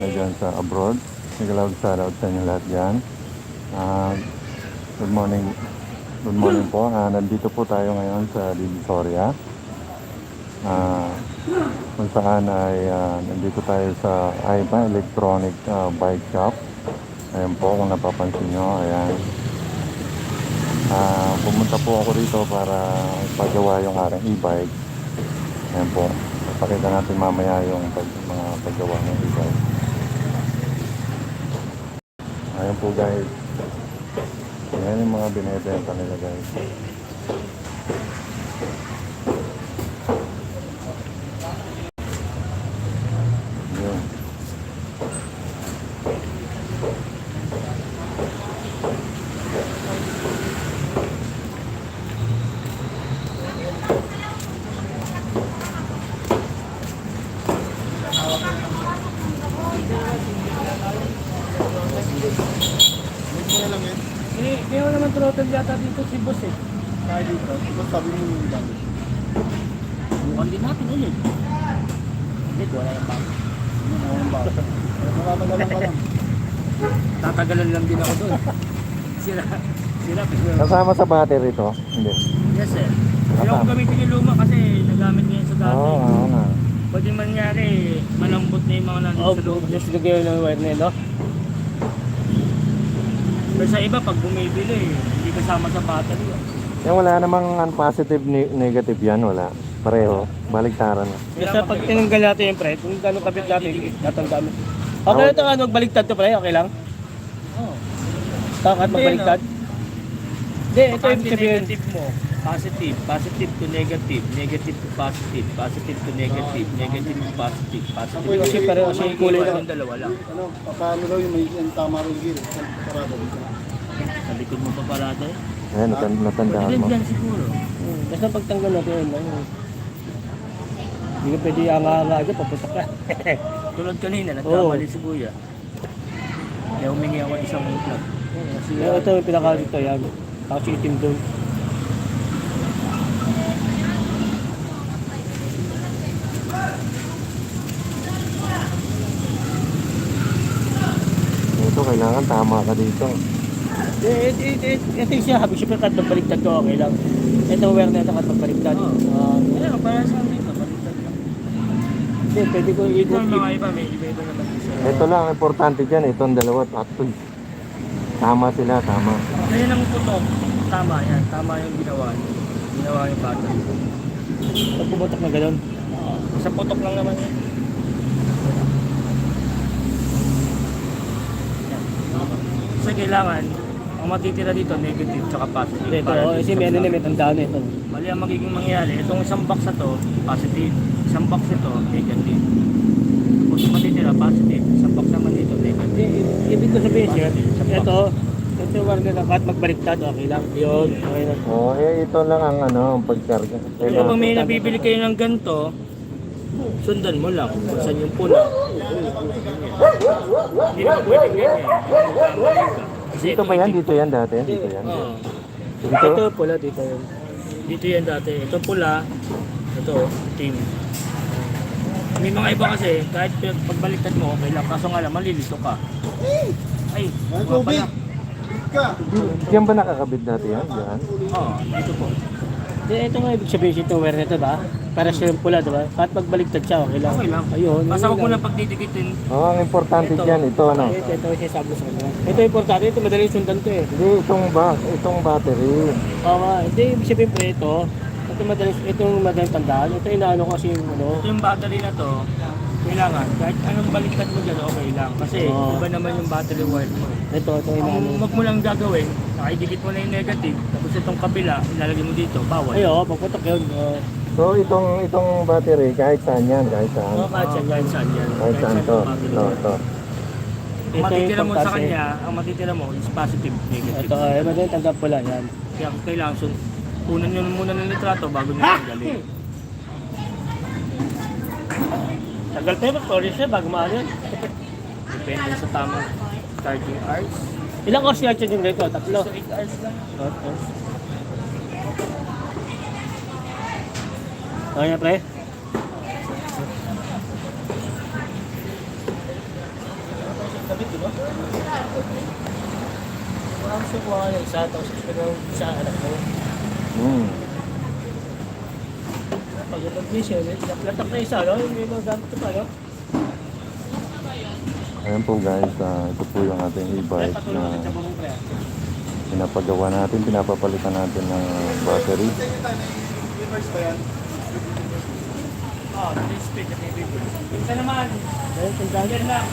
Dyan sa abroad. Nagalaw shoutout sa inyo lahat dyan. Good morning. Good morning po. Nandito po tayo ngayon sa Divisoria. Kung saan ay nandito tayo sa AIPA Electronic Bike Shop. Ayan po kung napapansin nyo. Ayan. Pumunta po ako dito para pagawa yung aking e-bike. Ayan po. Pakita natin mamaya yung mga paggawa ng e-bike. Ayan po guys. Ayan yung mga binibenta nila guys. Ayan. May naman throttle yata dito si boss eh. Kaya dito, ito sabi mo yung dami. Bukan din natin ulit. Hindi, wala yung bang. Nakakagalan ka lang. Tatagalan lang din ako doon. Sira. Kasama sa battery to? Hindi. Yes sir. Ayaw ko gamitin yung luma kasi nagamit niya sa dati. Oo nga. Pwede mangyari, malambot na yung mga nandun sa loob. Just lagay ng wire na yun, no? Pero sa iba, pag bumibili, hindi kasama sa battery. Yung wala namang positive, negative yan, wala. Pareho, baligtaran. Kasi pag tinanggal natin yung pre, kung gano'ng kapit natin, natanggal. Okay ito ano, baliktad to pre, okay lang? Oo. Takat magbaliktad? Hindi, ito yung sabihin. Negative mo. Positive, positive to negative, negative to positive, positive to negative, negative to positive, positive to Kasi pareho kasi yung kulay na. yung dalawa lang. Ano, paano daw yung may tama rin gear, parado dito. Sa likod mo pa parada eh. Ayan, natandaan mo. Dyan siguro. Basta pagtanggal natin yun, ano. Hindi ka pwede anga-anga agad, paputok ka. Tulad kanina, nagkamali si Kuya. Kaya humingi ako isang plug. Kasi ito yung pinaka dito, yan. Tapos yung itim doon. Ito, kailangan tama ka dito. Ito yung sinabi, siyempre kahit magbaliktad ko, okay lang. Ito aware na ito kahit magbaliktad. Kaya para sa amin ito, baliktad lang. Hindi, pwede ko Ito ikot. ang mga iba, may iba-iba naman isa. Ito lang, importante dyan. Itong dalawa, tatlo. Tama sila, tama. Kaya ng putok, tama yan. Tama yung ginawa niya. Ginawa yung bata. Pag pumutok na gano'n. Sa putok lang naman yan. Kasi kailangan, ang matitira dito, negative tsaka positive. Ito, kasi may ano na, may tandaan na ito. Mali ang magiging mangyari, itong isang box na to, positive. Isang box ito, negative. Kung matitira, positive. Isang box naman dito, negative. Ibig ko sabihin, sir, ito yung warga na kahit magbaliktad, okay lang. Yun, okay lang. Oh, ito lang ang ang pagkarga. Kaya pag may nabibili kayo ng ganito, sundan mo lang kung saan yung pula. Hindi naman pwedeng ganyan. Kasi Dito ba yan? Dito yan dati? Dito yan? Oo. Dito? Ito pula, dito yun. Dito yan dati. Ito pula, ito team. May mga iba kasi, kahit pagbaliktad mo, okay lang. Kaso nga lang, malilito ka. Ay, mga pala. Diyan ba nakakabit dati yan? Diyan? Oo, dito po. Ito nga ibig sabihin ito, aware nito ba? Para sa yung pula, diba? Kahit magbaliktad siya, okay lang. Okay lang. Ayun. Basta yun huwag mo lang. lang pagdidikitin. Oo, ang importante dyan. Ito ano? Ito yung sinasabi ko sa kanya. Ito yung importante, ito madaling sundan to eh. Hindi, itong battery. Oo nga, hindi ibig sabihin po itong madaling tandaan. Ito inaano kasi yung ano. Ito yung battery na to, kailangan, kahit anong baliktad mo dyan, okay lang. Kasi Oo. iba naman yung battery wire mo. Ito inaano. Ang wag mo lang gagawin, nakidikit mo na yung negative, tapos itong kabila, ilalagay mo dito, bawal. Ay, oo, pagputok yun. So, itong battery, kahit saan yan, kahit saan. Oo, kahit saan yan. Kahit saan to. Ito, Ito. Ang matitira mo sa kanya, ang matitira mo is positive, negative. Ito, ay madaling tandaan pula yan. Kaya kailangan, kunan nyo muna ng litrato bago nyo tanggalin. Tagal tayo, sorry siya, bago maano yun. Depende sa tamang charging hours. Ilang oras yung charging dito? Tatlo. So 8 hours lang. Okay na pre? damit, di ba? Wala ko siya kuha ng isa, tapos pero isa anak mo. Pag nag-mission, latak na isa, no? Hindi mo gamit ito pa, no? Ayan po guys, ito po yung ating e-bike Patuloy na natin sa bubong pre. pinapagawa natin, pinapapalitan natin ng battery. Ah, this speed na may bigay. Isa naman. Dahil kung dahil Yan lang.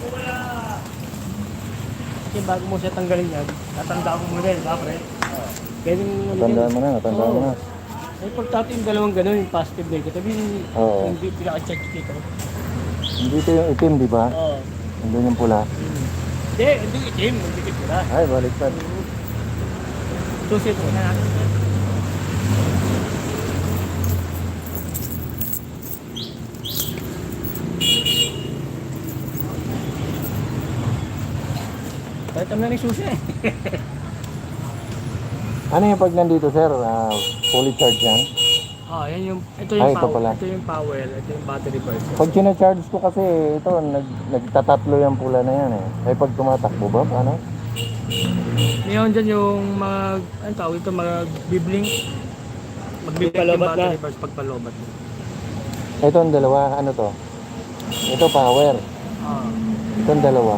Wala. kasi bago mo siya tanggalin yan, tatanda ko muna yun, ba pre? Ganyan yung ano Natandaan yan. mo na, natandaan mo na. Ay, pag tato yung dalawang gano'n, yung positive negative, Oo. yung pinaka-check dito. Hindi ito yung itim, di ba? Oo. Nandun yung pula. Hindi itim, nagdikit ko na. Ay, baliktad. Susit mo na natin. Kahit na ni susi eh. Ano yung pag nandito sir? Fully charge yan? Yan yung, ito Ay, ito pala. Ito yung power, ito yung battery version. Pag sinacharge ko kasi ito, nagtatatlo yung pula na yan eh. Ay pag tumatakbo ba? Ano? Ngayon dyan yung ano tawag ito, mag-bibling. Mag-bibling yung Pagpalobat battery na. version pagpalobat. Ito ang dalawa, ano to? Ito power. Ito ang dalawa.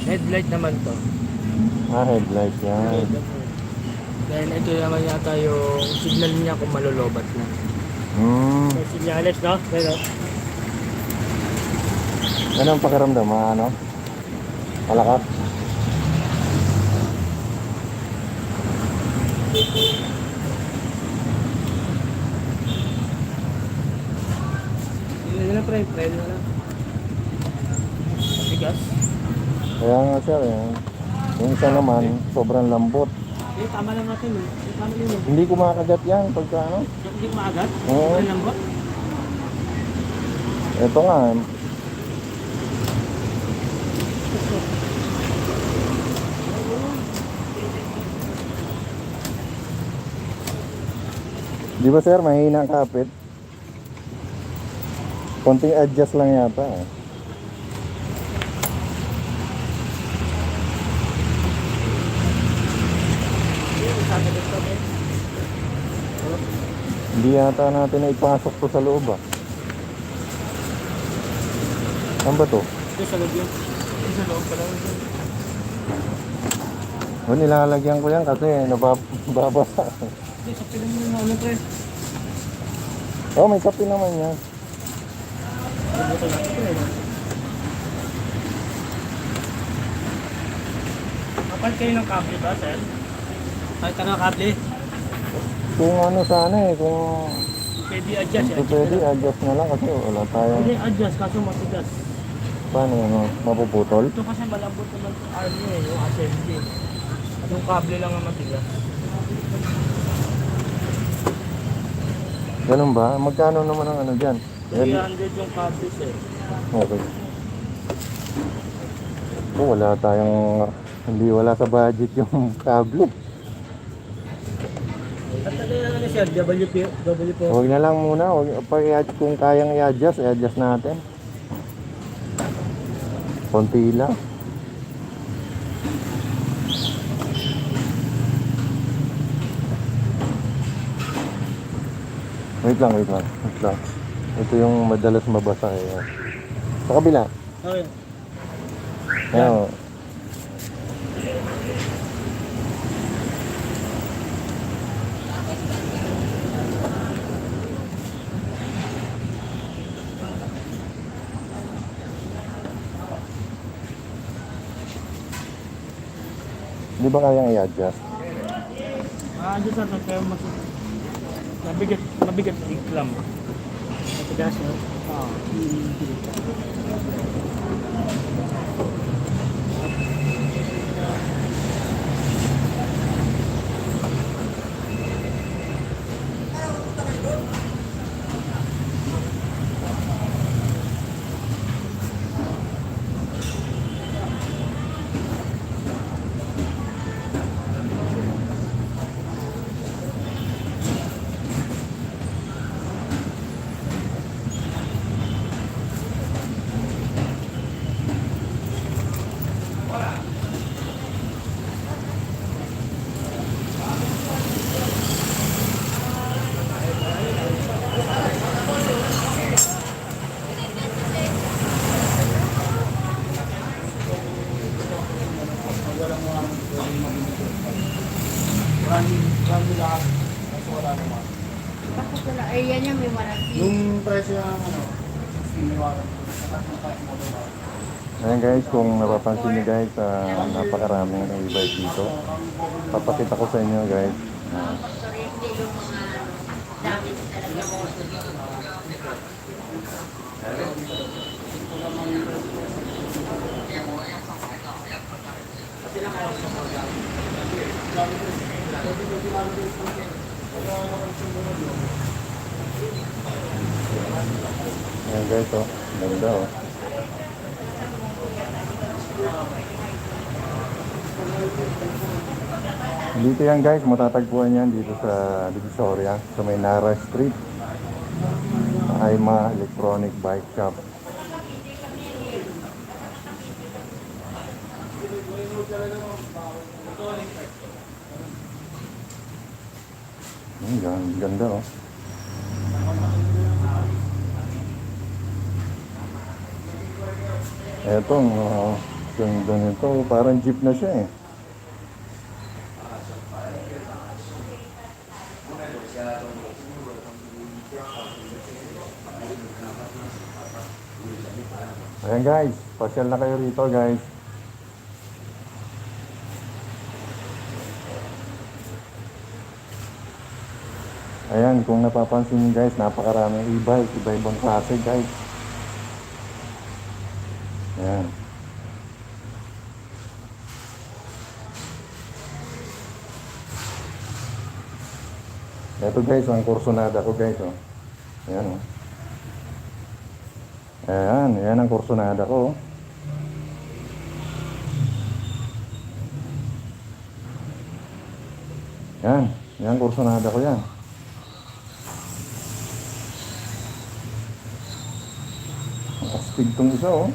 Headlight naman to. Headlight yan. Then ito naman yata yung signal niya kung malulobat na. May sinyales, no? Pero, Ano ang pakiramdam? Ano? Malakas? Yun na pre, na lang. Bigas. Kaya nga sir, yung isa naman, sobrang lambot. Tama lang natin eh. Tama yun eh. Hindi ko makagat yan pagka ano. Hindi ko maagat. Oo. Ano lang ba? Ito nga, di ba sir, mahina ang kapit? Konting adjust lang yata eh. Hindi yata natin na ipasok to sa loob ah. Saan ba to? Ito sa loob yun. Ito sa loob pala. O, nilalagyan ko yan kasi nababasa. Ito sa pilang mo na ano pre. Oh, may kape naman yan. Ito natin pre. kapal kayo ng kable ba, sir? Kahit ka na kable. Kung ano sana eh, kung Pwede adjust. kung pwede, adjust na lang kasi wala tayong, Hindi adjust, kaso matigas. paano ano, mapuputol. Ito kasi malambot naman yung arm niya eh, yung assembly. At yung kable lang ang matigas. Ganun ba? Magkano naman ang ano dyan? 300 yung kable, sir. Okay. Oh, wala tayong, hindi wala sa budget yung kable. At ano yung ano siya, WP. Huwag na lang muna, kung kayang i-adjust, i-adjust natin. Konti lang. Wait lang. Ito yung madalas mabasa eh. Sa kabila. Okay. Ayan. Oh. Di ba kayang i-adjust? Adjust natin kaya mabigat yung clamp. Matigas no? Bakit wala? Ay, yan yung may warranty. Yung presyo ng ano, may warranty. Ayan guys, kung napapansin niyo guys, napakaraming e-bike dito. Papakita ko sa inyo guys. Sorry, hindi yung mga damage talaga. Ayan guys, oh. Ganda oh. Dito yan guys, matatagpuan yan dito sa Divisoria, sa may Nara Street. Aima Electronic Bike Shop. Ganda oh. Eto, ganda nito. Parang jeep na siya eh. Ayan guys, pasyal na kayo rito guys. Ayan, kung napapansin niyo guys, napakaraming e-bike, iba-ibang klase guys. Ayan. Ito guys, ang Kursonada ko guys oh. Ayan oh. Ayan, yan ang Kursonada ko. Yan, yan ang Kursonada ko yan. Ang astig tong isa oh.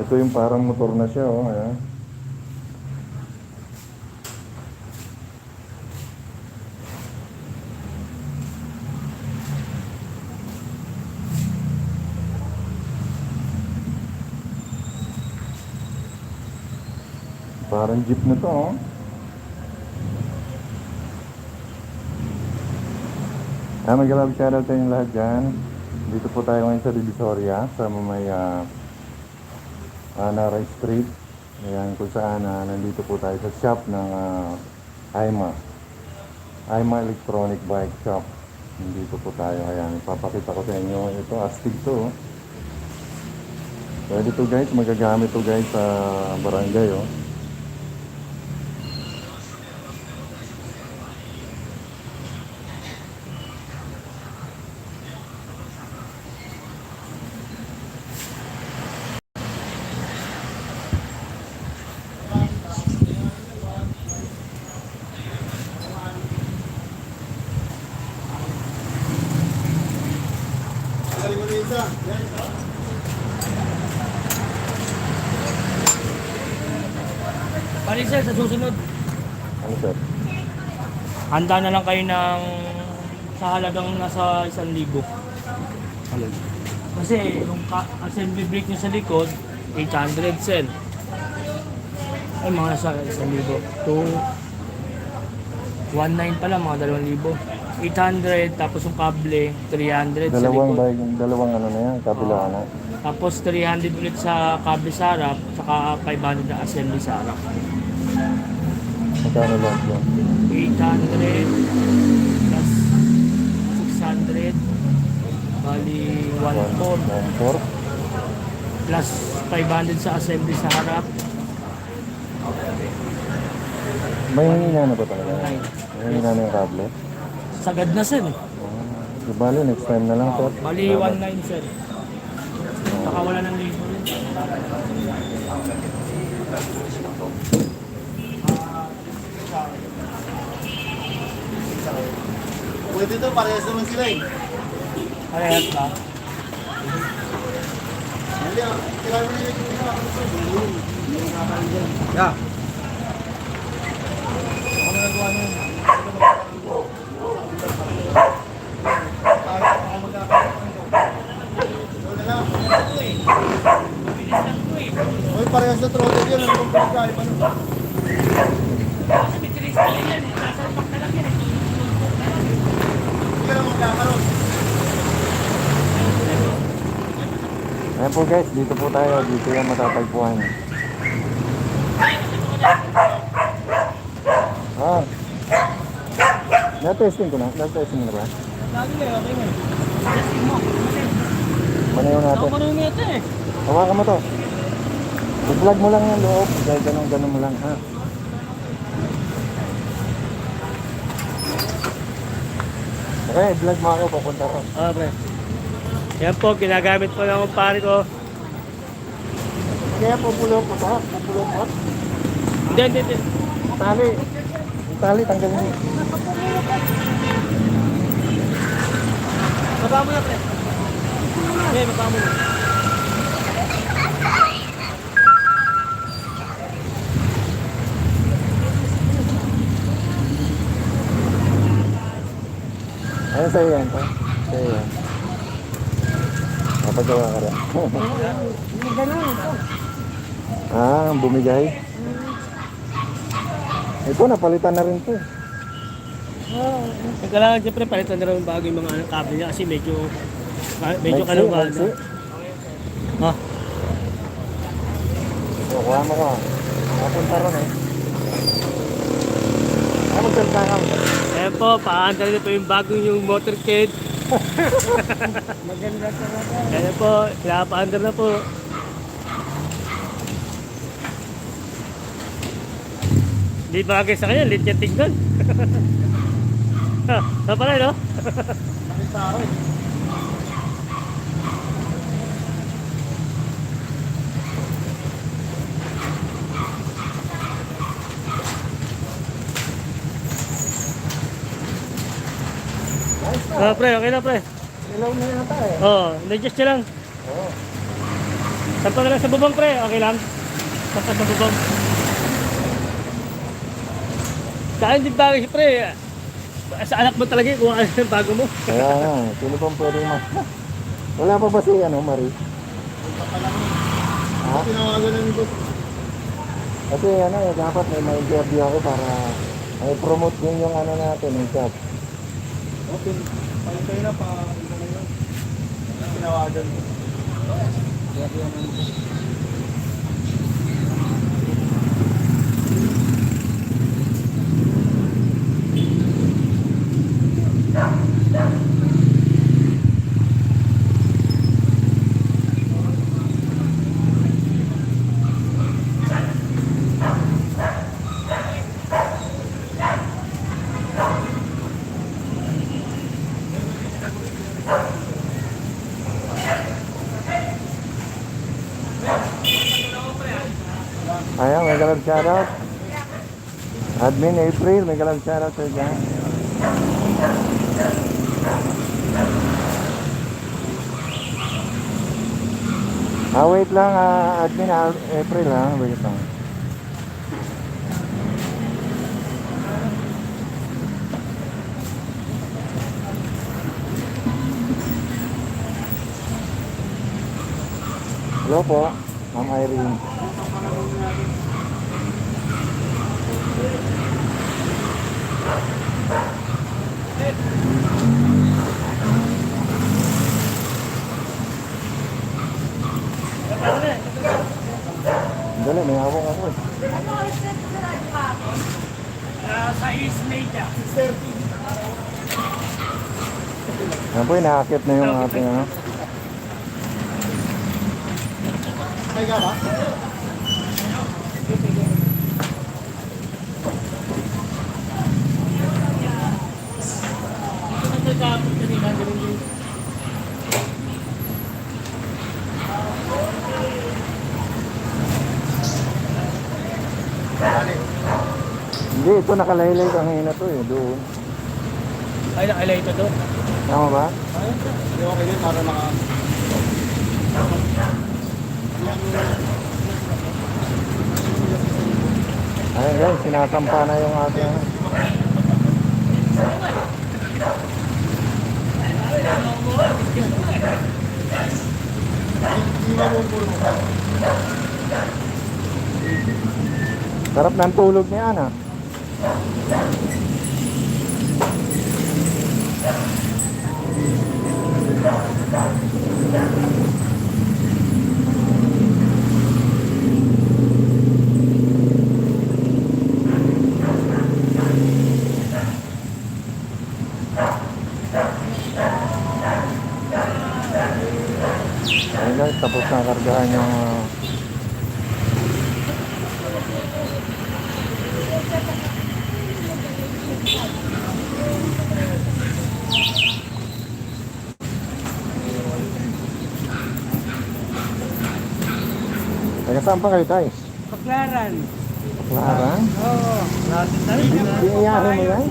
Ito yung parang motor na siya oh. Ayan. Parang jeep na to oh. Mag-love shoutout sa inyo lahat dyan. Dito po tayo ngayon sa Divisoria, sa may Nara Street. Ayan, kung saan nandito po tayo sa shop ng Aima Electronic Bike Shop. Nandito po tayo. Ayan, ipapakita ko sa inyo. Ito, astig to. Pwede to guys, magagamit to guys sa barangay oh. Balik sir, sa susunod, Ano sir? handa na lang kayo ng sa halagang nasa 1,000. Kasi yung assembly brake nyo sa likod, 800 sir. Ay mga nasa 1,000. 1,900 pala, mga 2,000. 800, tapos yung kable, 300 sa Dalawang likod. bike, dalawang ano na yan, kabila na. Tapos 300 ulit sa kable sa harap, saka 500 na assembly sa harap. Magkano lahat yan? 800 plus 600, bali 1,400 1,400? plus 500 sa assembly sa harap. May hihina na ba talaga? Ay, May hihina na yung kable? sagad na sir. Di bali, next time na lang sir. Bali 1,900 sir. Baka wala ng libo rin. Pwede to, parehas naman sila eh. Parehas ba? Yeah. Ano nagawa nyo? Kasi may tiris ka lang yan eh. Nasa ipak na lang yan eh. Ayan po guys, dito po tayo. Dito yan matatagpuan. Ah. Na-testing ko na. Na-testing mo na ba? Lagi na, okay na. Manayaw natin. Ako marunong ito eh. Hawakan mo to. I-vlog mo lang yung loob. Dahil ganun mo lang ha. Okay, vlog mo ako. Papunta ko. Pre. Yan po, ginagamit po lang ang pare ko. Kaya pupulong ko pa. Pupulong ko. Hindi. Tali. Yung tali, tanggalin mo. Baba mo na, pre. Okay, baba mo na. Ano sa'yo yan? Sa'yo yan. Napagawa ka rin. Bumigay. Ito, napalitan na rin to. Kailangan siyempre palitan na rin bago yung mga kable niya kasi medyo Maiksi, kaluman. maiksi. Ha? So, kuha mo ko. Napunta ron eh. Ay, magsalita ka. Ayan po, paandar na po yung bagong yung motorcade. Maganda talaga. Ayan po, pinapaandar na po. Hindi bagay sa kanya, lit niya tignan. Ha, pala no? Pre, okay na pre. Ilaw na yata eh. Na-adjust niya lang. Oo. Sampa na lang sa bubong pre, okay lang. Sampa sa bubong. Saan din bagay pre? Sa anak mo talaga kung ano yung bago mo. Kaya nga, sino pang pwede Wala pa ba si Marie? Ha? Tinawagan ng boss. Kasi dapat may interview ako para promote din yung natin, yung shop. Okay. Palitay na pa. Ito na yun. Tinawagan mo. Ayan, may galang shoutout. Admin April, may galang shoutout sa dyan. Wait lang, Admin April ha. Wait lang. Hello po, Ma'am Irene. Dali, may hawak ako eh. Sa East Media. Yan po, inaakit na yung ating Ay ka ba? Hindi, ito nakalaylay kanina to eh, doon. Ay, nakalay ito doon. Tama ba? Hindi okay din para maka... Ayun guys, sinasampa na yung ating Hindi na mo po. Sarap ng tulog ni Ana. Ayun guys, tapos na kargahan yung taga saan pa kayo tayo? Paklaran. Clara? Oo. Natin tayo. Iiyahin mo yan?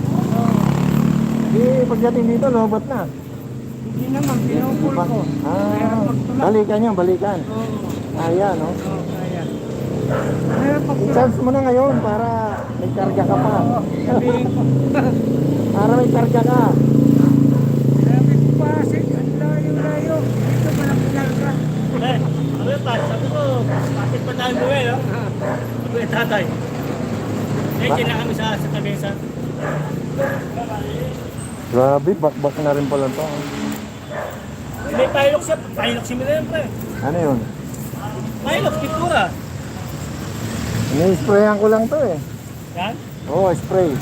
Di pagdating dito, lobat na. Hindi naman, pinupul ko. Kaya pagtulak. Balikan yan, balikan. Oo. Ayan, no? Oo, kaya. Pero pagtulak. I-chance mo na ngayon para may karga ka pa. Sabihin ko. Para may karga ka. Sabi ko pa, ang layo-layo. Dito pa lang pinarga. Eh, ano yun, Tay? Sabi ko, bakit pa tayo buwi, no? Sabi ko, tatay. Eh, na kami sa tabesa. Grabe, bakbak na rin pala to. May pilot siya. Pilot si Mila yun, pre. Ano yun? Pilot, pintura. Ini-sprayan ko lang to eh. Yan. Oo, spray.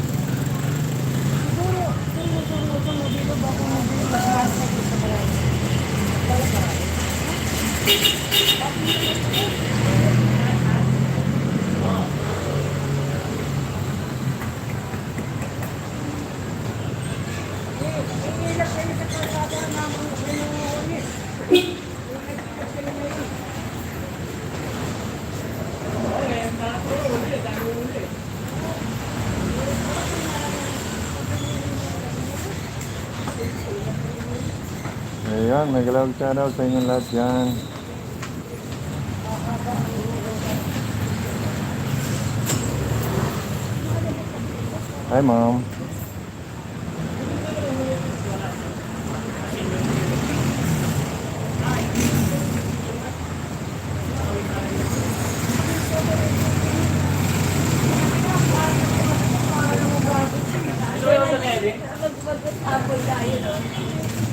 Ayan, may galawag shoutout sa inyong lahat dyan. Hi, Mom.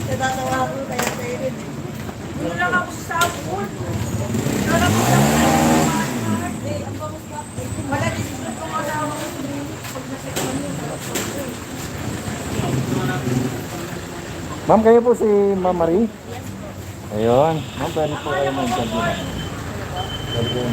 Natatawa ko kaya sa inyo. Hindi lang ako sa sabon. Wala din ko mga asawa ko. Pag nasikon yun. Ma'am, kayo po si Ma'am Marie? Ayun. Ma'am, pwede po kayo mag-interview na. Pwede kayo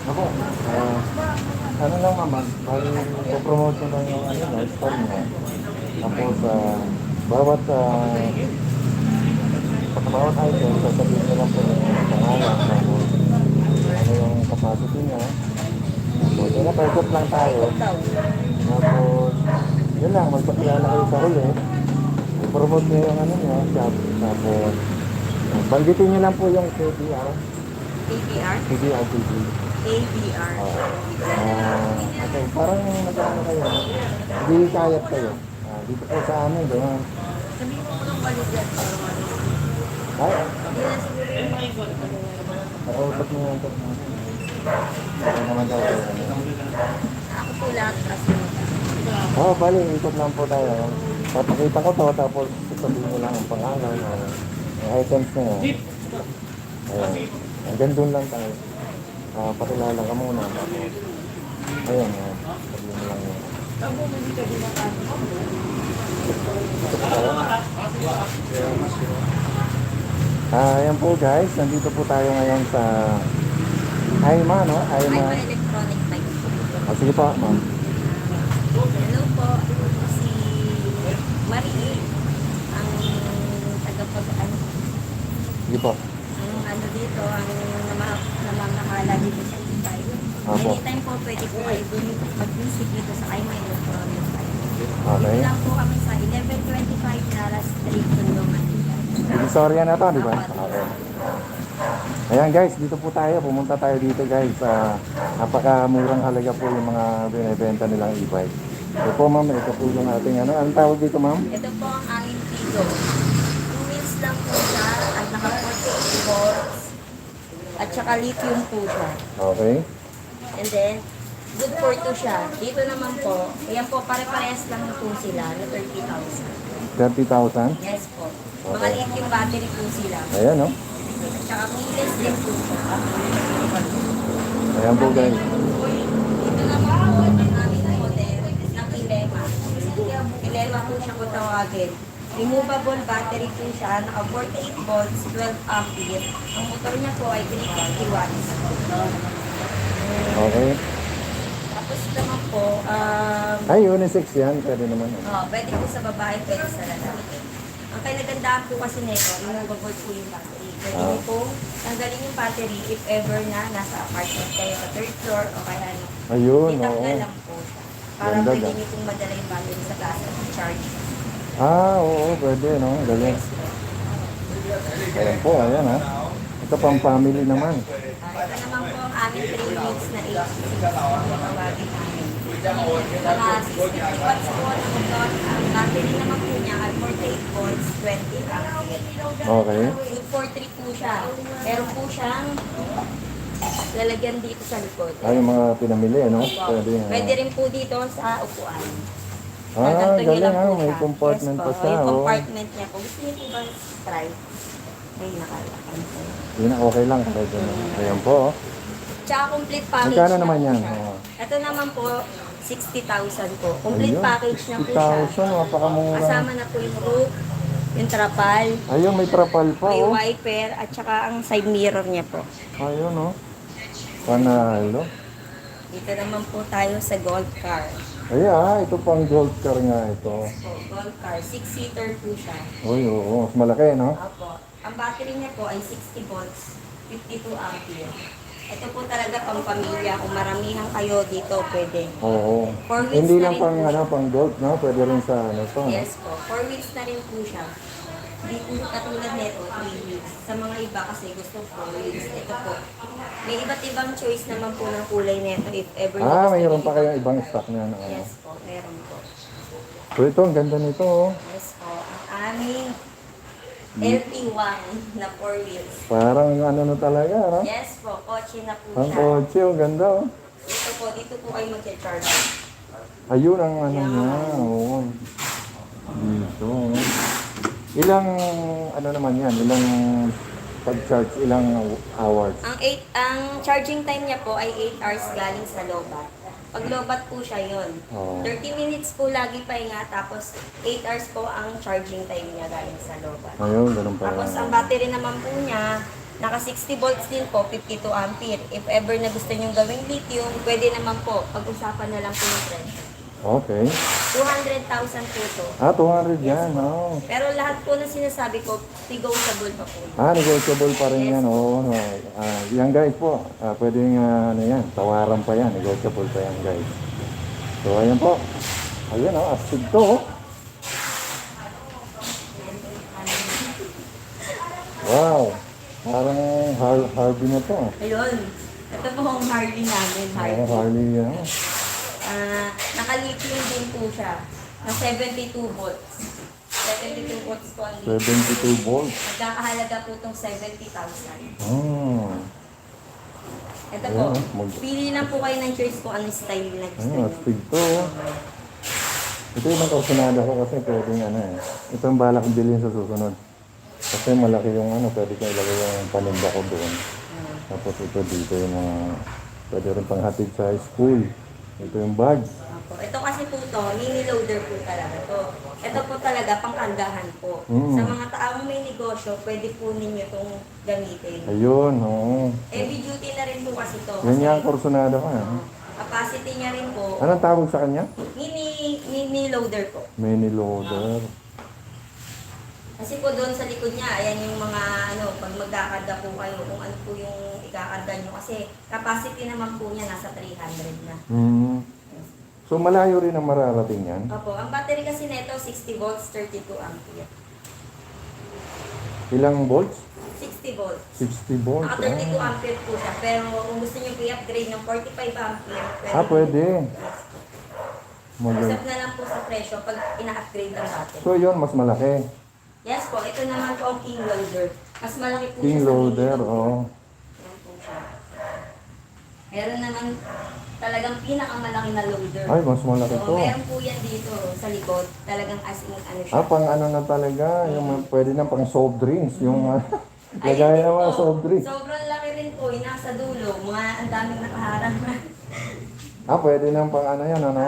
Ako, ano lang naman, bali po-promote ko lang yung ano, no, store niya. Tapos, bawat item, sasabihin ko lang po yung pangalan, tapos ano yung capacity niya. Tapos, yun na, pagkot lang tayo. Tapos, yun lang, magpakilala kayo sa huli. I-promote niyo yung ano niya, shop. Tapos, banggitin niyo lang po yung KBR. ABR? KBR TV. ABR. Okay, parang nag-ano kayo, hindi kayat kayo. Dito po sa amin, gano'n. Sabihin mo ko ng baligyan. Ay, Hindi na siguro yung nakausap niyo yung talk natin. Okay naman daw kayo. ako po lahat kasi. Oo, bali, ikot lang po tayo. Papakita ko to, tapos sasabihin mo lang ang pangalan, ang items na yun. Ayan, hanggang doon lang tayo. Pakilala ka muna. Tapos, ayun, sabihin mo lang yun. Ito po tayo. Ayan po guys, nandito po tayo ngayon sa Aima, no? Ay, Aima. pa electronic bike po. Sige po, ma'am. Hello po, si Marie, ang tagapag-ano, Sige po. ang ano dito, ang namamahala dito sa Ibay. Apo. Anytime po pwede po kayo mag-visit dito sa Aima Electronic Bike. Okay. Dito lang po kami sa 1125 Naras Street, Tulungan. Divisoria na to, di ba? Okay. Ayan guys, dito po tayo. Pumunta tayo dito guys. Napakamurang halaga po yung mga binibenta nilang e-bike. Ito po ma'am, ito po yung ating ano. Anong tawag dito ma'am? Ito po ang aming Tigo. 2 wheels lang po siya at naka 48 volts at saka lithium po siya. Okay. And then, good for 2 siya. Dito naman po, ayan po, pare-parehas lang po sila na 30,000. 30,000. Yes po. Mga Okay. lithium battery po sila. Ayan no. At saka keyless din po siya. Ayan po guys. Dito naman po, ang aming model na Kilema. Kilema po siya kung tawagin. Removable battery po siya, naka 48 volts, 12 ampere. Ang motor niya po ay 350 watts. Okay. Tapos naman po, Ay, unisex yan. Pwede naman. pwede po sa babae, pwede sa lalaki. Ang kinagandaan po kasi nito, removable po yung battery. Pwede niyo po tanggalin yung battery if ever na nasa apartment kayo sa third floor o kaya ano. Ayun, Itanggal oo. lang po siya. Para Ganda pwede ba? niyo pong madala yung battery sa casa ng charge. Oo, pwede no. Galing. Ayan po, ayan ha. Ito pang family naman. Ito naman po ang aming 3 weeks na HC. Ang tawagin namin. Mga 60 watts po na motor. Ang battery naman po niya ay 48 volts, 20 ampere. Okay. Good for 3 po siya. Meron po siyang lalagyan dito sa likod. Ay, yung mga pinamili, ano? Pwede. Pwede rin po dito sa upuan. Ah, Ganito niyo galing lang ha. po May siya. compartment Yes pa po. siya. Yung Oh. compartment niya po. Gusto niyo po ba try? May nakalakan po. Yun, okay lang. Kahit ano. Ayan po. oh. Tsaka complete package Magkano na naman po yan? siya. Oo. Ito naman po, 60,000 po. Complete Ayun, package na po siya. 60,000. Napakamura. Kasama na po yung roof, yung trapal, Ayun, may trapal pa, may oh. wiper, at saka ang side mirror niya po. Ayun, oh. Panalo. Dito naman po tayo sa gold car. Ay, ito pang gold car nga ito. So, gold car, 6-seater po siya. Uy, oo. Mas malaki, no? Opo. Ang battery niya po ay 60 volts, 52 ampere. Ito po talaga pang pamilya. Kung maramihan kayo dito, pwede. Oo. 4 weeks Hindi na lang rin pang, po ano, siya. pang gold, no? Pwede rin sa, ano to. no? Yes po. 4 weeks na rin po siya. Hindi po katulad nito, 3 weeks. Sa mga iba kasi gusto 4 weeks. Ito po. May iba't ibang choice naman po ng kulay nito if ever na gusto Mayroon niyo pa iba. kayong ibang stock na, ano? Yes po, meron po. So, ito, ang ganda nito, oh. Yes po. Ang aming LP1 na 4 wheels. Parang ano na talaga, no? Yes po, kotse na po Ang siya. kotse, ang ganda, oh. Dito po kayo mag-charge. Ayun ang ano niya, oo. Dito, oh. Ilang, ano naman yan, ilang pag-charge, ilang hours? Ang charging time niya po ay 8 hours galing sa lobat. Pag lobat po siya yon. Oo. 30 minutes po lagi pahinga, tapos 8 hours po ang charging time niya galing sa lobat. Ayun, ganun pa Tapos ang yan. battery naman po niya, naka 60 volts din po, 52 ampere. If ever na gusto niyong gawing lithium, pwede naman po, pag-usapan na lang po yung presyo. Okay. 200,000 po to. 200 yan, oo. Pero lahat po na sinasabi ko, negotiable pa po. Negotiable pa rin yan, oo. Yan guys po, pwedeng, ano yan, tawaran pa yan, negotiable pa yan guys. So, ayan po. Ayan, astig to, oh. Wow. Parang Harvey na to. Ayun. Ito po ang Harley namin, Harley. Harley, yan. Naka-lithium din po siya. Na 72 volts. 72 volts po ang lithium. 72 volts. Nagkakahalaga po itong 70,000. Oh. Ito po. Ayan, Pili lang po kayo ng choice kung anong style na gusto Ayun, nyo. astig to, oh. Ito yung kausunada ko kasi pwedeng ano eh. Ito yung balak kong bilhin sa susunod. Kasi malaki yung ano, pwede ko ilagay yung paninda ko doon. Tapos ito dito yung mga, pwede rin panghatid sa school. Ito yung bag. Opo. Ito kasi po to, mini loader po talaga to. Ito po talaga pangkandahan po. Mm. Sa mga taong may negosyo, pwede po ninyo itong gamitin. Ayun, oo. Heavy duty na rin po kasi to. Yan Kasi, yung kursunado ko. capacity niya rin po, Anong tawag sa kanya? mini loader po. Mini loader. Kasi po doon sa likod niya, ayan yung mga ano, pag magkakarga po kayo, kung ano po yung ikakarga nyo. Kasi capacity naman po niya nasa 300 na. Hmm. So malayo rin ang mararating yan. Opo, ang battery kasi nito 60 volts, 32 ampere. Ilang volts? 60 volts. 60 volts. Naka 32 ampere po siya. Pero kung gusto niyo i-upgrade ng 45 ampere, Pwede. Yes. Maganda. Usap na lang po sa presyo pag ina-upgrade ng battery. So yun, mas malaki. Yes po, ito naman po ang king loader. Mas malaki po King siya sa loader, mini oo. Yan po siya. Meron naman talagang pinakamalaki na loader. Ay, mas malaki So, to. meron po yan dito sa likod. Talagang as in ano siya. Pang ano na talaga, yung pwede na pang soft drinks, yung Ay, lagay hindi na mga po. soft drinks. Sobrang laki rin po, yung nasa dulo. Mga ang daming nakaharap. Pwede na pang ano yan, ano?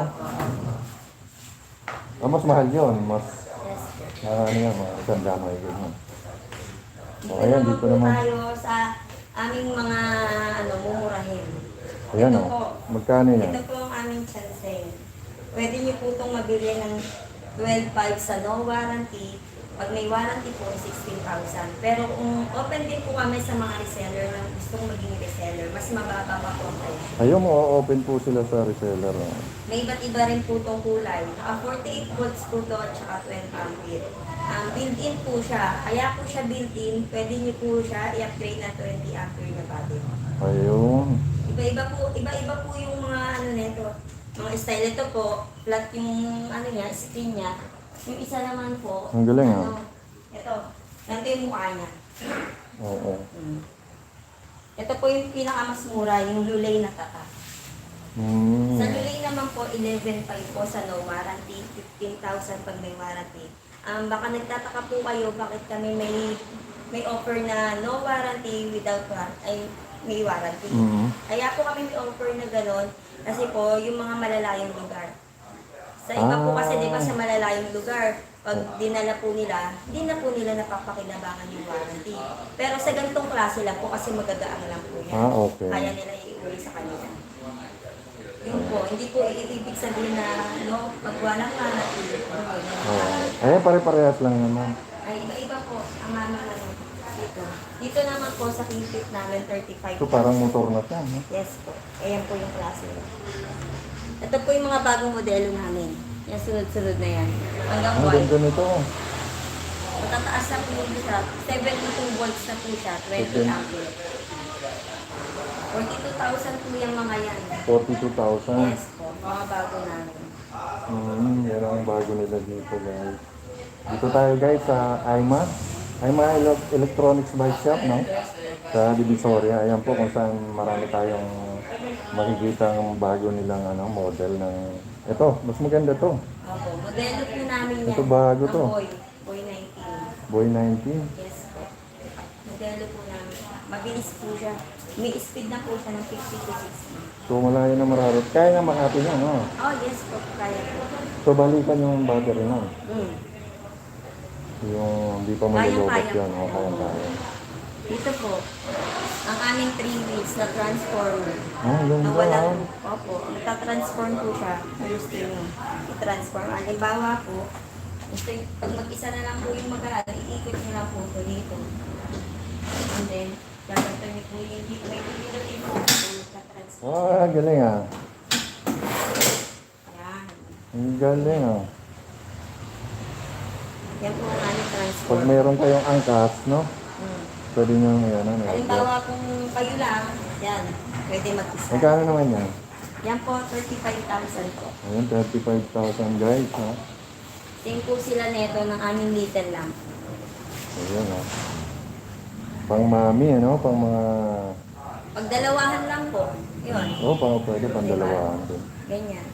Mas mahal yun, mas Yes po. ano yan, mga isang may ganyan. Dito Ayan, naman dito po naman. tayo sa aming mga ano, mumurahin. Ayan Ito o, po. magkano yan? Ito po ang aming chancing. Pwede niyo po itong mabili ng 12.5 sa no warranty. Pag may warranty po, 16,000. Pero kung open din po kami sa mga reseller na gustong maging reseller, mas mababa pa po ang presyo. Ayun mo, open po sila sa reseller. May iba't iba rin po itong kulay. 48 volts po to at saka 12 ampere. Built-in po siya. Kaya po siya built-in, pwede niyo po siya i-upgrade na 20 ampere na battery. Ayun. Iba-iba po yung mga ano nito. Mga style ito po, flat yung ano niya, screen niya. Yung isa naman po, Ang galing, ito, ganito yung mukha niya. Oo. Ito po yung pinakamas mura, yung Lulay na tata. Hmm. Sa Lulay naman po, 11.5 po sa no warranty, 15,000 pag may warranty. Baka nagtataka po kayo bakit kami may offer na no warranty without may warranty. Mhm. Kaya po kami may offer na gano'n kasi po yung mga malalayong lugar. Sa iba po kasi di ba sa malalayong lugar, pag dinala po nila, hindi na po nila napapakinabangan yung warranty. Pero sa ganitong klase lang po kasi magagaan lang po yan. Okay. Kaya nila iuli sa kanila. Yun po, hindi po ibig sabihin na no, pag walang warranty, Ayan, pare-parehas lang naman. ay iba-iba po ang aming ano dito. Dito naman po sa kingpit namin 35. Ito parang motor na siya. No? Yes po. Ayan po yung klase. Ito po yung mga bagong modelo namin. Yan sunod-sunod na yan. Hanggang Ang white. ganda nito. Matataas na po siya. 72 volts na po siya. 20 ampere. 42,000 po yung mga yan. 42,000. Yes po. Mga bago namin. Yan ang bago nila dito, guys. Dito tayo, guys, sa Aima. Aima Electronics Bike Shop, no? Sa Divisoria. Ayan po kung saan marami tayong makikita ang bago nilang model ng... Ito, mas maganda to. Opo. Modelo po namin yan. Ito bago Ang to. Boy 19. Boy 19. Yes po. Modelo po namin. Mabilis po siya. May speed na po siya ng 50 to 60. So malayo na mararot. Kaya nga Makati yan, no? Oh, yes po. Kaya po. So balikan yung battery na. Mm. Yung hindi pa malulobot Kayang-kaya yan. po. O, kaya. Dito po, ang aming 3 wheels na transformer. Oh, Na ganda. walang, opo, nagtatransform po siya. Gusto nyo, i-transform. Halimbawa po, gusto nyo, pag mag-isa na lang po yung mag-aaral, iikot nyo lang po ito dito. And then, gagawin nyo po yung dito. May pinilagay po po nagtatransform. Galing ah. Yan. Ang galing ah. Yan po ang aming transformer. Pag mayroon kayong angkas, no? Hmm. Pwede nyo yan, ano? Halimbawa kung kayo lang, yan, pwede mag-isa. Magkano naman yan? Yan po, 35,000 po. Ayun, 35,000 guys, ha? Same po sila neto ng aming little lamp. Ayun, ha? Pang mami, ano? Pang mga... Pagdalawahan lang po, yun. Pwede pang dalawahan din. Ganyan.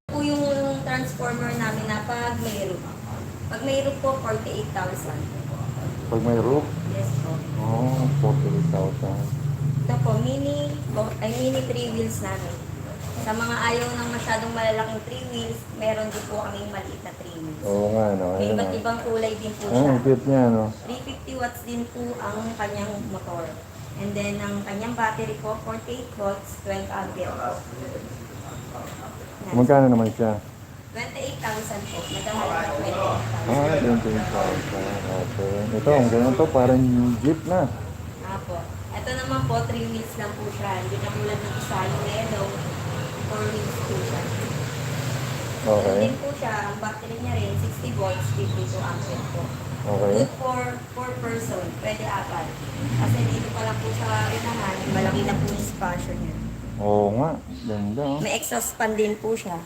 Po yung transformer namin na pag may roof. Pag may roof po, 48,000. Pag may roof, Yes po. 48,000. Ito po, mini 3 wheels namin. Sa mga ayaw ng masyadong malalaking 3 wheels, meron din po kaming maliit na 3 wheels. Oo nga, no? May Ayun, iba't no? ibang kulay din po Ah, siya. ang cute niya, no? 350 watts din po ang kanyang motor. And then, ang kanyang battery po, 48 volts, 12 ampere po. Yan. Magkano naman siya? 28,000 po. Nagkahalaga 28,000. Ah, 28,000. Okay. Ito, ang ganun to, parang jeep na. Apo. Ito naman po, 3 wheels lang po siya. Hindi katulad ng isa, yung yellow, 4 wheels po siya. Okay. Then din po siya, ang battery niya rin, 60 volts, 52 ampere po. Okay. Good for 4 person, pwede apat. Kasi dito pa lang po sa unahan, malaki na po yung spasyo niya. Oo nga, ganda, oh. May exhaust fan din po siya.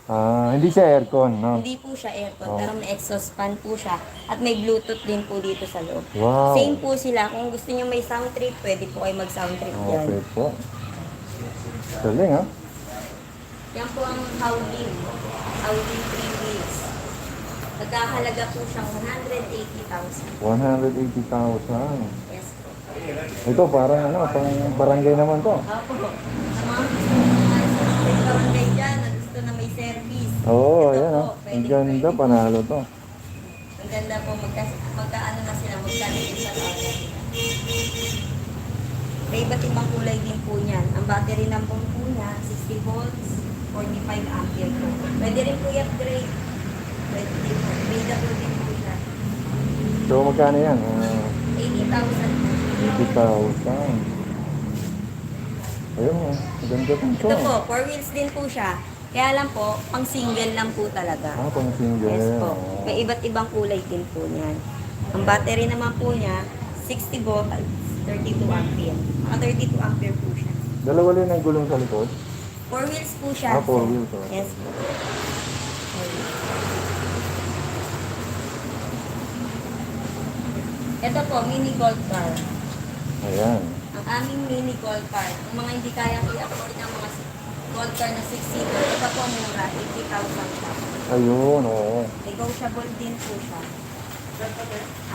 Ah, hindi siya aircon, no? Hindi po siya aircon, Oh. pero may exhaust fan po siya. At may Bluetooth din po dito sa loob. Wow. Same po sila. Kung gusto niyo may sound trip, pwede po kayo mag-sound trip dyan. Okay po. Galing, ha? Yan po ang Howling. Howling 3 wheels. Nagkahalaga po siyang 180,000. 180,000. Yes po. Ito, parang ano, pang barangay naman to. Opo. Sa mga gusto na sa barangay dyan, na gusto na may service. Oo, Ito ayan, po, oh. Ang pwede- ganda, pwede. panalo to. Ang ganda po, magkaano na sila, magkalitin sa taon. May iba't ibang kulay din po niyan. Ang battery ng po niya, 60 volts, 45 ampere po. Pwede rin po i-upgrade. Pwede din po. Upgradable din po siya. So, magkano yan? 80,000 po. 80,000. Ayun, oh. Ang ganda to. Ito po, 4 wheels din po siya. Kaya lang po, pang single lang po talaga. Ah, pang single. Yes po. Oh. May iba't ibang kulay din po niyan. Ang battery naman po niya, 60 volts, 32 ampere. Mga 32 ampere po siya. Dalawa rin ang gulong sa likod. 4 wheels po siya. Ah, 4 wheels, oh. Yes po. Ito po, mini gold car. Ayan. Ang aming mini gold car. Ang mga hindi kayang i-afford ng mga gold car na 6-seater, ito po mura, 80,000 siya. Ayun, oo. Negotiable din po siya.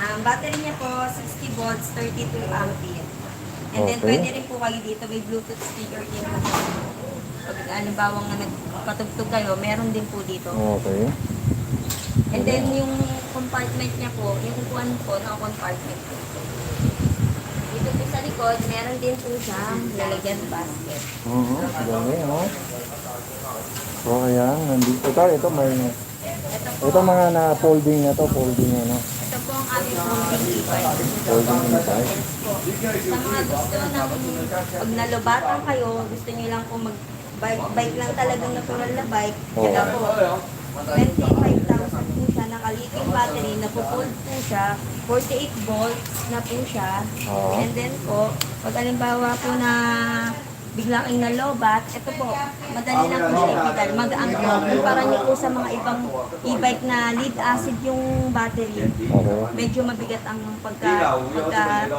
Ang battery niya po, 60 volts, 32 ampere. And then, Okay. pwede rin po kayo dito, may Bluetooth speaker din po. Pag halimbawa nga nagpatugtog kayo, meron din po dito. Okay. And then, yung compartment niya po, yung upuan po, naka-compartment po. Dito po sa likod, meron din po siya lalagyan basket. Galing, oh. So, ayan. Nandito. Ito, may... Ito po, Ito mga na-folding na to. Folding, ano. ito po ang aming folding e-bike. Folding e-bike. Yes po. Sa mga gusto ng pag nalubatan kayo, gusto niyo lang po bike lang talagang natural na bike. Oo. Ito po, 25,000 po siya, nakaliting battery, napupold po siya, 48 volts na po siya. Oo. And then po, pag alimbawa po na bigla kayong nalobat, ito po, madali lang po siya ipidal, magaang po. Kumpara niyo po sa mga ibang e-bike na lead acid yung battery, Okay. medyo mabigat ang pag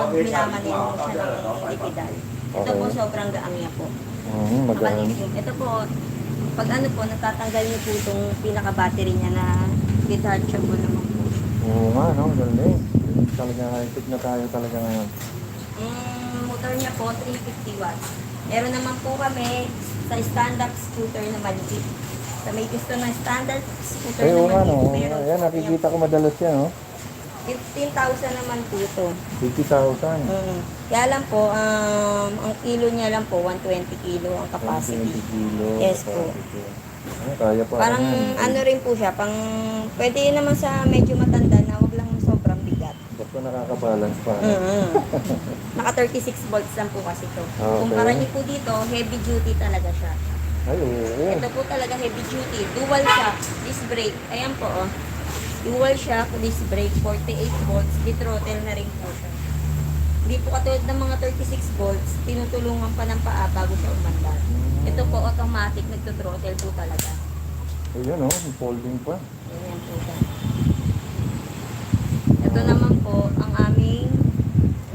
minaman niyo siya ng lipidal. Ito po, Okay. sobrang gaang niya po. Magkano? Nakalimutin. Ito po, pag ano po, natatanggal niyo po itong pinaka-battery niya na detachable naman po. Oo nga, no? Galing. Talaga high-tech na tayo talaga ngayon. Motor niya po, 350 watts. Meron naman po kami sa stand-up scooter na maliit. Sa may gusto ng standard scooter Ay, na oo nga, no? maliit. Meron Ayan, po nakikita ko madalas yan, no? 15,000 naman po ito. 50,000. Kaya lang po, ang kilo niya lang po, 120 kilo ang 20 capacity. kilo. Yes po. Kaya pa. Parang ano rin po siya, pwede naman sa medyo matanda na wag lang sobrang bigat. Basta nakakabalance pa. No? Naka 36 volts lang po kasi ito. Okay. Kumpara niyo po dito, heavy duty talaga siya. Ay, oo. Ito po talaga heavy duty. Dual shock, disc brake. Ayan po, oh. Dual shock, disc brake, 48 volts. Di-throttle na rin po siya. Hindi po katulad ng mga 36 volts, tinutulungan pa ng paa bago siya umandar. Ito po, automatic, nagtuthrottle po talaga. Ayun, no? Folding pa. Ayan po siya. Ito naman po, ang aming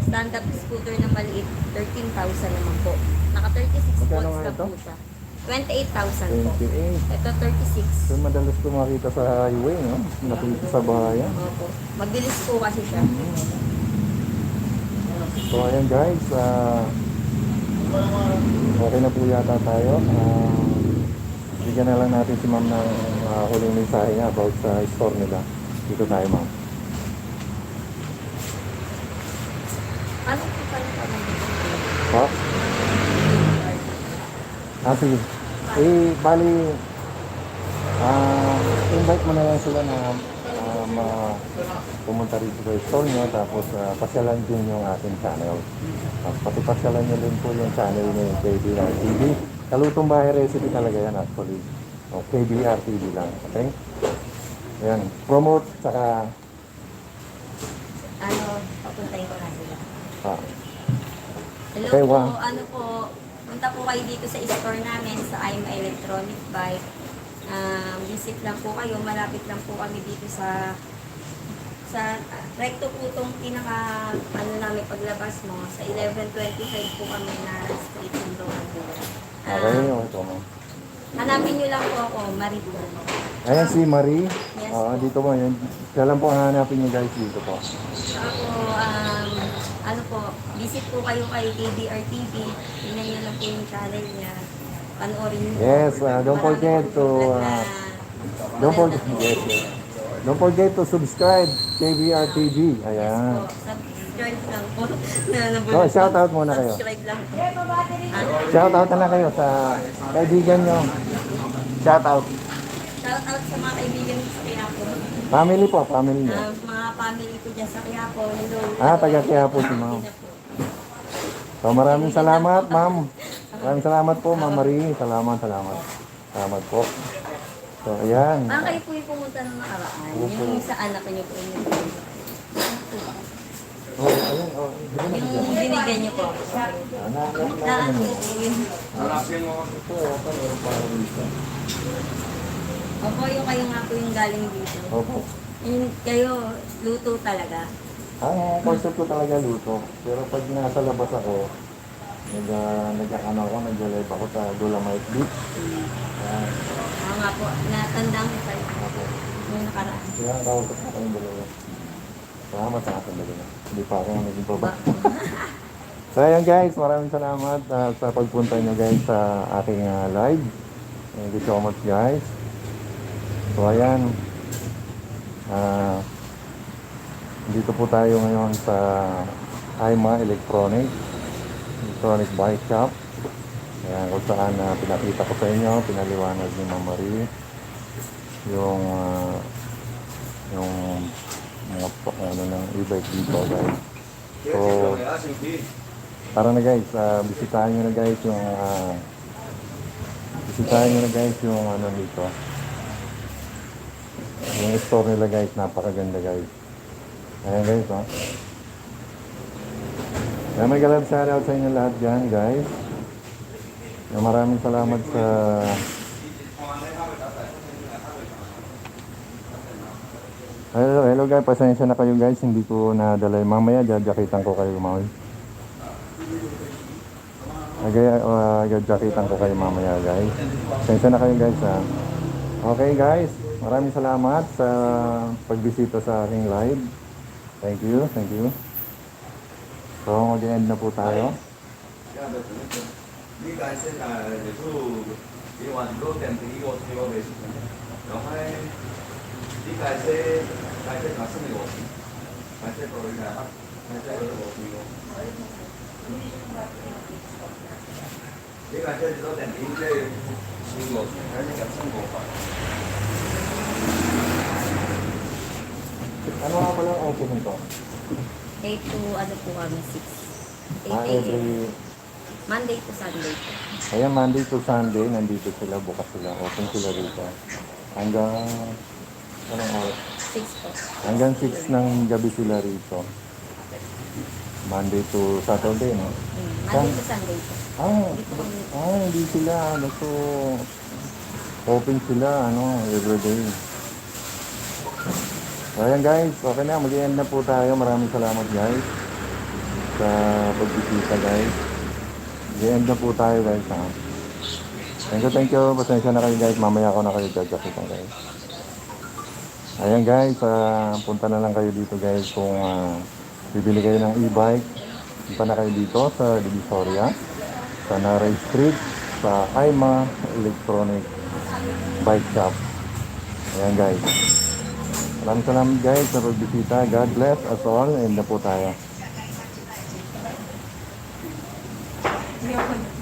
stand-up scooter na maliit, 13,000 naman po. Naka 36 Magkano volts nga na ito? po siya. 28,000 po. 28. Ito 36. So, madalas ko makita sa highway, no? Nakita sa bahayan. Opo. Mabilis po kasi siya. So, ayan guys. Okay na po yata tayo. Bigyan na lang natin si ma'am ng huling mensahe niya about sa store nila. Dito tayo, ma'am. Ano po pala pa Ha? Sige. Bali, invite mo na lang sila na pumunta rito sa store nyo, tapos pasyalan din yung ating channel. Pati pasyalan nyo din po yung channel ni KBR TV. Kalutong Bahay Recipe talaga yan actually. O, KBR TV lang, okay? Ayan, promote, saka papuntahin ko na sila. Hello Okay, po, wow. punta po kayo dito sa store namin sa IMA Electronic Bike. Visit lang po kayo, malapit lang po kami dito sa recto po itong pinaka namin paglabas mo sa 1125 po kami na street in Roman. okay, ito mo. Hanapin nyo lang po ako, Marie po. Ayan si Marie. Yes Dito po yun. Siya lang po ang hanapin nyo guys dito po. Saka po, visit po kayo kay KBR TV. Tingnan nyo lang po yung channel niya. Panoorin nyo. Yes, don't forget to don't forget to subscribe KBR TV. Ayan. Subscribe lang po. So, shout out muna kayo. Subscribe lang po. Shout out na lang kayo sa kaibigan nyo. Shout out. Shout out sa mga kaibigan ko sa Quiapo. Family po, family nyo. Mga family ko dyan sa Quiapo. Hello. Taga Quiapo si ma'am. So, maraming salamat, ma'am. Maraming salamat po, Ma'am Marie. Salamat. Salamat po. So, ayan. Kayo po yung pumunta ng nakaraan. Yung sa anak niyo po yung Ayan, yung binigyan niyo po. Saan yun? Opo, yung kayo nga po yung galing dito. Opo. Yung kayo, luto talaga. Ang concept ko talaga luto. Pero pag nasa labas ako, nag-live ako sa Dolomite Beach. Oo nga po, natandaan ko kayo. Opo. Yung nakaraan. Kaya kausap ko kayong dalawa. Salamat sa akin dalawa. Hindi pa ako naging baba. So ayan guys, maraming salamat sa pagpunta nyo guys sa aking live. Thank you so much guys. So ayan. Dito po tayo ngayon sa IMA Electronic Bike Shop. Ayan, kung saan pinakita ko sa inyo, pinaliwanag ni Ma'am Marie yung mga ng e-bike dito guys. So tara na guys, bisitahin nyo na guys yung dito. Yung store nila guys, napakaganda guys. Ayan guys, ha. Kaya may galab shoutout sa inyo lahat dyan guys. Kaya maraming salamat sa Hello guys, pasensya na kayo guys, hindi ko nadala. Mamaya jajakitan ko kayo mamaya. Jajakitan ko kayo mamaya guys. Pasensya na kayo guys ha. Okay guys, maraming salamat sa pagbisita sa aking live. Thank you. So mag-end na po tayo. Ano nga pala ang open nito? 8 to, po kami, 6. 8 a.m. Every Monday to Sunday po. Ayan, Monday to Sunday, nandito sila, bukas sila, open sila rito. Hanggang, anong oras? 6 po. Hanggang 6 ng gabi sila rito. Monday to Saturday, no? Monday to Sunday po. Hindi sila, so, open sila, everyday. So, ayan guys, okay na, mag-end na po tayo. Maraming salamat guys sa pagbisita guys. Mag-end na po tayo guys, ha. Thank you. Pasensya na kayo guys, mamaya ako na kayo jajakitan guys. Ayan guys, punta na lang kayo dito guys kung bibili kayo ng e-bike. Punta na kayo dito sa Divisoria. sa Naray Street sa Aima Electronic Bike Shop. Ayan guys. Salamat guys sa pagbisita. God bless us all and na po tayo. Hindi ako